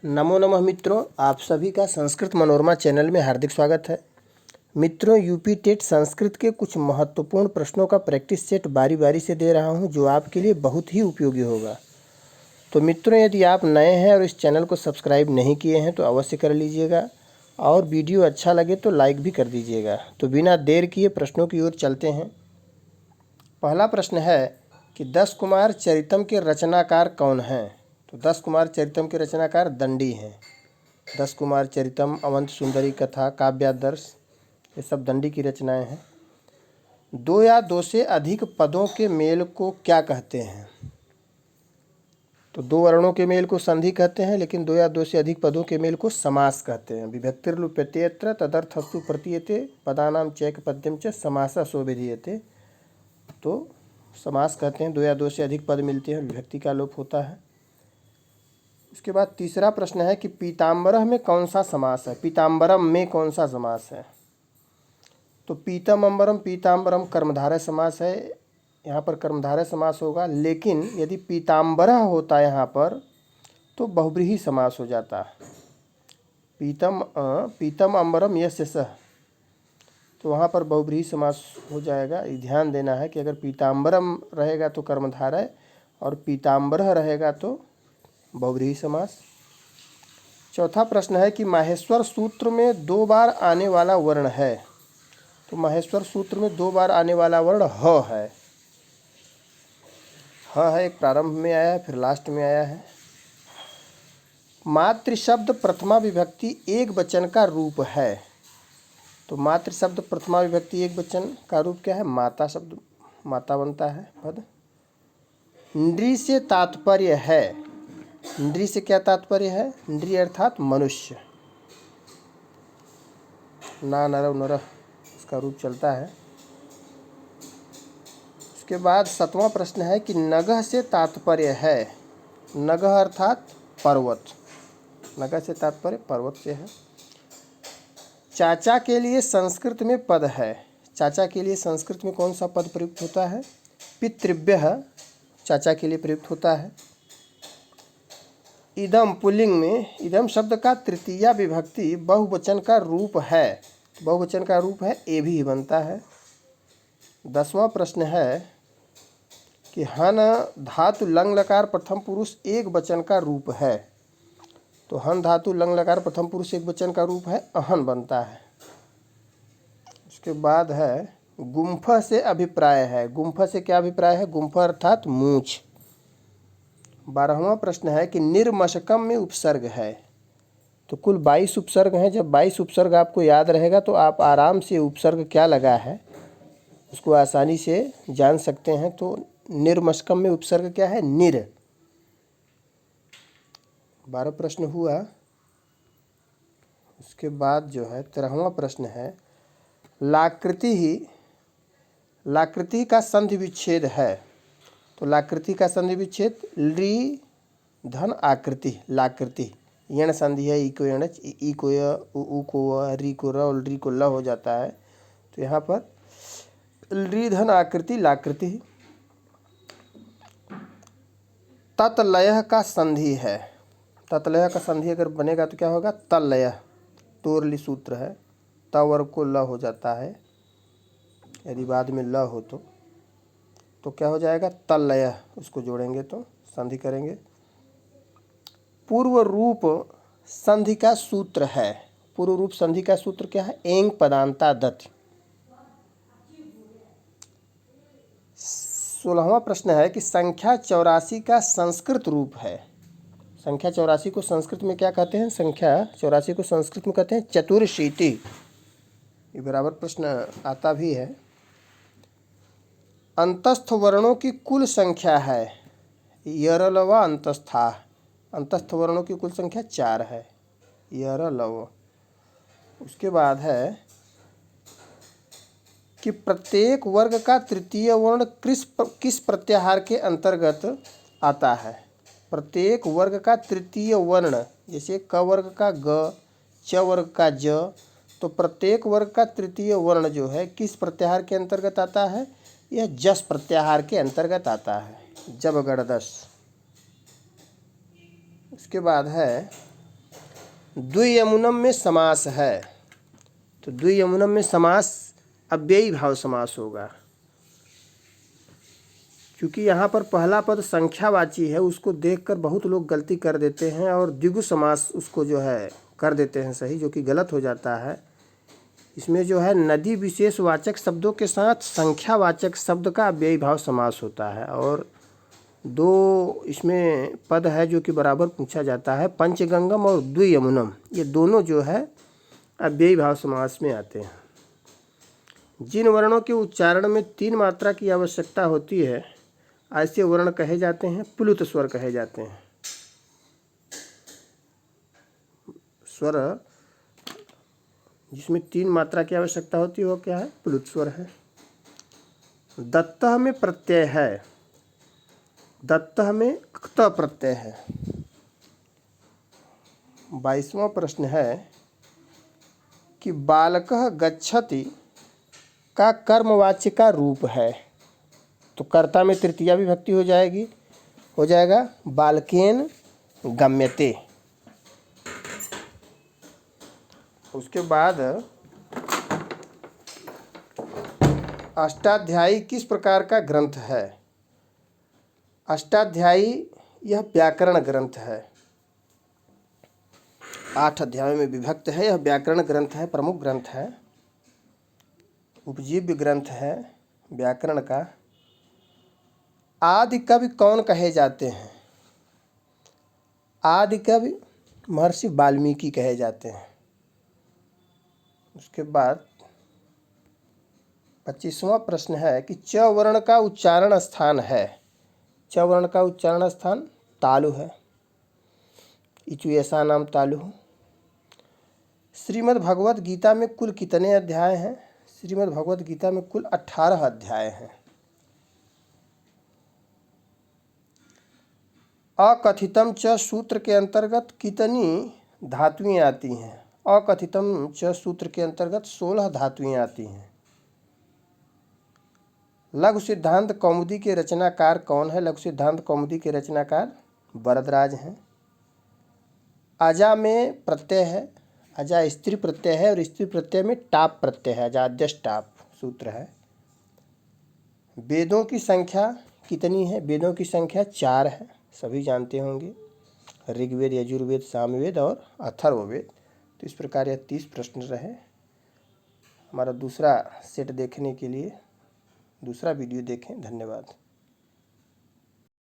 नमो नमः मित्रों, आप सभी का संस्कृत मनोरमा चैनल में हार्दिक स्वागत है। मित्रों, यूपी टेट संस्कृत के कुछ महत्वपूर्ण प्रश्नों का प्रैक्टिस सेट बारी बारी से दे रहा हूं, जो आपके लिए बहुत ही उपयोगी होगा। तो मित्रों, यदि आप नए हैं और इस चैनल को सब्सक्राइब नहीं किए हैं तो अवश्य कर लीजिएगा, और वीडियो अच्छा लगे तो लाइक भी कर दीजिएगा। तो बिना देर किए प्रश्नों की ओर चलते हैं। पहला प्रश्न है कि 10 कुमार चरितम के रचनाकार कौन हैं? तो 10 कुमार चरितम के रचनाकार दंडी हैं। 10 कुमार चरितम, अवंत सुंदरी कथा, काव्यादर्श, ये सब दंडी की रचनाएं हैं। दो या दो से अधिक पदों के मेल को क्या कहते हैं? तो दो वर्णों के मेल को संधि कहते हैं, लेकिन दो या दो से अधिक पदों के मेल को समास कहते हैं। विभक्तिर्लुप्यतेऽत्र तदर्थस्तु प्रतीयते पदानां चैक पद्यं च समासः सोभिधीयते। तो समास कहते हैं, दो या दो से अधिक पद मिलते हैं, विभक्ति का लोप होता है। उसके बाद तीसरा प्रश्न है कि पीताम्बरः में कौन सा समास है? पीताम्बरम में कौन सा समास है? तो पीतम अम्बरम पीताम्बरम कर्मधारय समास है, यहाँ पर कर्मधारय समास होगा। लेकिन यदि पीताम्बरः होता यहाँ पर तो बहुव्रीहि समास हो जाता। पीतम अम्बरम यस्य सः, तो वहाँ पर बहुव्रीहि समास हो जाएगा। ध्यान देना है कि अगर पीताम्बरम रहेगा तो कर्मधारय, और पीताम्बरः रहेगा तो बहुव्रीहि समास। चौथा प्रश्न है कि माहेश्वर सूत्र में 2 बार आने वाला वर्ण है। तो माहेश्वर सूत्र में 2 बार आने वाला वर्ण ह है। ह है, एक प्रारंभ में आया है, फिर लास्ट में आया है। मातृ शब्द प्रथमा विभक्ति एक वचन का रूप है। तो मातृ शब्द प्रथमा विभक्ति एक वचन का रूप क्या है? माता शब्द, माता बनता है पद। नृ से तात्पर्य है, नृ से क्या तात्पर्य है? नृ अर्थात मनुष्य, ना नरव नरः इसका रूप चलता है। उसके बाद 7वां प्रश्न है कि नगह से तात्पर्य है। नगह अर्थात पर्वत, नगह से तात्पर्य पर्वत से है। चाचा के लिए संस्कृत में पद है। चाचा के लिए संस्कृत में कौन सा पद प्रयुक्त होता है? पितृभ्यः चाचा के लिए प्रयुक्त होता है। इदम पुल्लिंग में इदम शब्द का तृतीया विभक्ति बहुवचन का रूप है। बहुवचन का रूप है, ए भी बनता है। 10वां प्रश्न है कि हन धातु लंग लकार प्रथम पुरुष एक वचन का रूप है। तो हन धातु लंग लकार प्रथम पुरुष एक वचन का रूप है, अहन बनता है। उसके बाद है गुम्फ से अभिप्राय है। गुम्फ से क्या अभिप्राय है? गुम्फ अर्थात मूछ। 12वां प्रश्न है कि निर्मशकम में उपसर्ग है। तो कुल 22 उपसर्ग हैं। जब 22 उपसर्ग आपको याद रहेगा तो आप आराम से उपसर्ग क्या लगा है उसको आसानी से जान सकते हैं। तो निर्मशकम में उपसर्ग क्या है? निर। 12 प्रश्न हुआ। उसके बाद जो है 13वां प्रश्न है लाकृति का संधि विच्छेद है। तो लाकृति का संधि विच्छेद ली धन आकृति, लाकृति यण संधि है, ई को यण, ई को य, उ को व, री को र और री को ल हो जाता है। तो यहाँ पर ली धन आकृति लाकृति। ततलय का संधि है। ततलय का संधि अगर बनेगा तो क्या होगा? तलय, तोरली सूत्र है, तवर को ल हो जाता है। यदि बाद में ल हो तो क्या हो जाएगा? तलय, उसको जोड़ेंगे तो संधि करेंगे। पूर्व रूप संधि का सूत्र है। पूर्व रूप संधि का सूत्र क्या है? एंग पदांता दति। 16वां प्रश्न है कि संख्या 84 का संस्कृत रूप है। संख्या 84 को संस्कृत में क्या कहते हैं? संख्या 84 को संस्कृत में कहते हैं चतुर्शीति। ये बराबर प्रश्न आता भी है। अंतस्थ वर्णों की कुल संख्या है। यरलव अंतस्था, अंतस्थ वर्णों की कुल संख्या 4 है। यरलव। उसके बाद है कि प्रत्येक वर्ग का तृतीय वर्ण किस प्रत्याहार के अंतर्गत आता है? प्रत्येक वर्ग का तृतीय वर्ण, जैसे क वर्ग का ग, च वर्ग का ज, तो प्रत्येक वर्ग का तृतीय वर्ण जो है किस प्रत्याहार के अंतर्गत आता है? यह जस प्रत्याहार के अंतर्गत आता है, जब गणदस। उसके बाद है द्वियमुनम में समास है, तो द्वियमुनम में समास अव्ययी भाव समास होगा, क्योंकि यहाँ पर पहला पद संख्यावाची है, उसको देखकर बहुत लोग गलती कर देते हैं और द्विगु समास उसको जो है कर देते हैं सही, जो कि गलत हो जाता है। इसमें जो है नदी विशेषवाचक शब्दों के साथ संख्यावाचक शब्द का अव्ययी भाव समास होता है, और दो इसमें पद है जो कि बराबर पूछा जाता है, पंचगंगम और द्वियमुनम, ये दोनों जो है अव्ययी भाव समास में आते हैं। जिन वर्णों के उच्चारण में 3 मात्रा की आवश्यकता होती है ऐसे वर्ण कहे जाते हैं प्लुत स्वर कहे जाते हैं। स्वर जिसमें 3 मात्रा की आवश्यकता होती है वो क्या है? प्लुत स्वर है। दत्तः में प्रत्यय है, दत्तः में क्त प्रत्यय है। 22वां प्रश्न है कि बालकः गच्छति का कर्मवाच्य का रूप है, तो कर्ता में तृतीया विभक्ति हो जाएगा बालकेन गम्यते। उसके बाद अष्टाध्यायी किस प्रकार का ग्रंथ है? अष्टाध्यायी यह व्याकरण ग्रंथ है, 8 अध्यायों में विभक्त है। यह व्याकरण ग्रंथ है, प्रमुख ग्रंथ है, उपजीव्य ग्रंथ है व्याकरण का। आदि कवि कौन कहे जाते हैं? आदि कवि महर्षि वाल्मीकि कहे जाते हैं। उसके बाद 25वां प्रश्न है कि च वर्ण का उच्चारण स्थान है। च वर्ण का उच्चारण स्थान तालु है, इचु ऐसा नाम तालु। श्रीमद् भगवत गीता में कुल कितने अध्याय हैं? श्रीमद् भगवत गीता में कुल 18 अध्याय हैं। अकथितम च सूत्र के अंतर्गत कितनी धातुएं आती हैं? अकथितम च सूत्र के अंतर्गत 16 धातुएं आती हैं। लघु सिद्धांत कौमुदी के रचनाकार कौन है? लघु सिद्धांत कौमुदी के रचनाकार वरदराज हैं। अजा में प्रत्यय है, अजा स्त्री प्रत्यय है और स्त्री प्रत्यय में टाप प्रत्यय है, अजाद्यश टाप सूत्र है। वेदों की संख्या कितनी है? वेदों की संख्या 4 है, सभी जानते होंगे, ऋग्वेद, यजुर्वेद, सामवेद और अथर्ववेद। तो इस प्रकार यह 30 प्रश्न रहे। हमारा दूसरा सेट देखने के लिए दूसरा वीडियो देखें। धन्यवाद।